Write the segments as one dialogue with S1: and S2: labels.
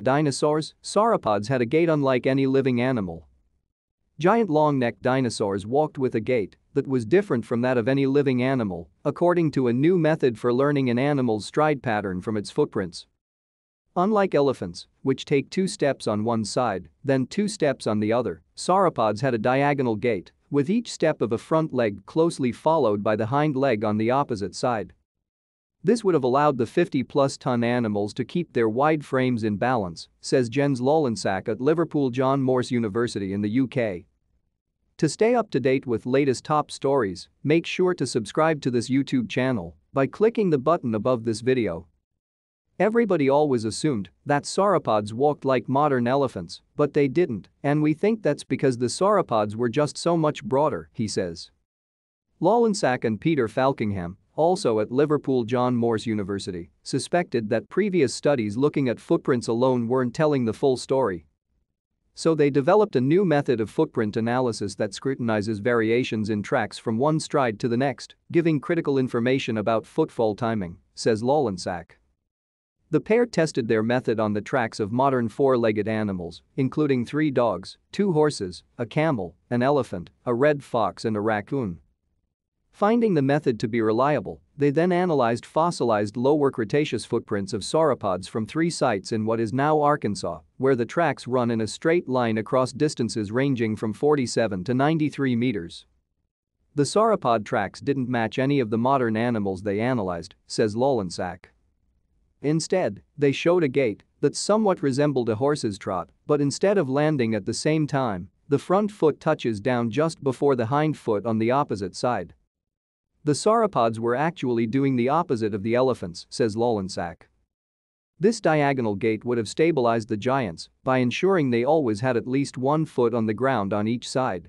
S1: Dinosaurs, sauropods had a gait unlike any living animal. Giant long-necked dinosaurs walked with a gait that was different from that of any living animal, according to a new method for learning an animal's stride pattern from its footprints. Unlike elephants, which take 2 steps on one side, then 2 steps on the other, sauropods had a diagonal gait, with each step of a front leg closely followed by the hind leg on the opposite side. This would have allowed the 50-plus ton animals to keep their wide frames in balance, says Jens Lallensack at Liverpool John Moores University in the UK. To stay up to date with latest top stories, make sure to subscribe to this YouTube channel by clicking the button above this video. Everybody always assumed that sauropods walked like modern elephants, but they didn't, and we think that's because the sauropods were just so much broader, he says. Lallensack and Peter Falkingham, also at Liverpool John Moores University, suspected that previous studies looking at footprints alone weren't telling the full story. So they developed a new method of footprint analysis that scrutinizes variations in tracks from one stride to the next, giving critical information about footfall timing, says Lallensack. The pair tested their method on the tracks of modern 4-legged animals, including 3 dogs, 2 horses, a camel, an elephant, a red fox and a raccoon. Finding the method to be reliable, they then analyzed fossilized lower Cretaceous footprints of sauropods from 3 sites in what is now Arkansas, where the tracks run in a straight line across distances ranging from 47 to 93 meters. The sauropod tracks didn't match any of the modern animals they analyzed, says Lallensack. Instead, they showed a gait that somewhat resembled a horse's trot, but instead of landing at the same time, the front foot touches down just before the hind foot on the opposite side. The sauropods were actually doing the opposite of the elephants, says Lallensack. This diagonal gait would have stabilized the giants by ensuring they always had at least 1 foot on the ground on each side.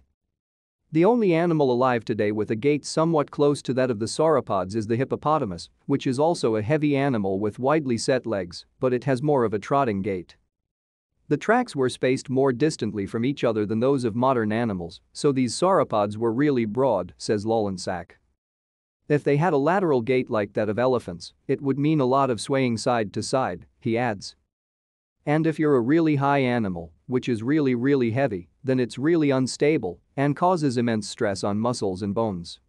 S1: The only animal alive today with a gait somewhat close to that of the sauropods is the hippopotamus, which is also a heavy animal with widely set legs, but it has more of a trotting gait. The tracks were spaced more distantly from each other than those of modern animals, so these sauropods were really broad, says Lallensack. If they had a lateral gait like that of elephants, it would mean a lot of swaying side to side, he adds. And if you're a really high animal, which is really heavy, then it's really unstable and causes immense stress on muscles and bones.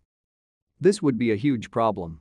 S1: This would be a huge problem.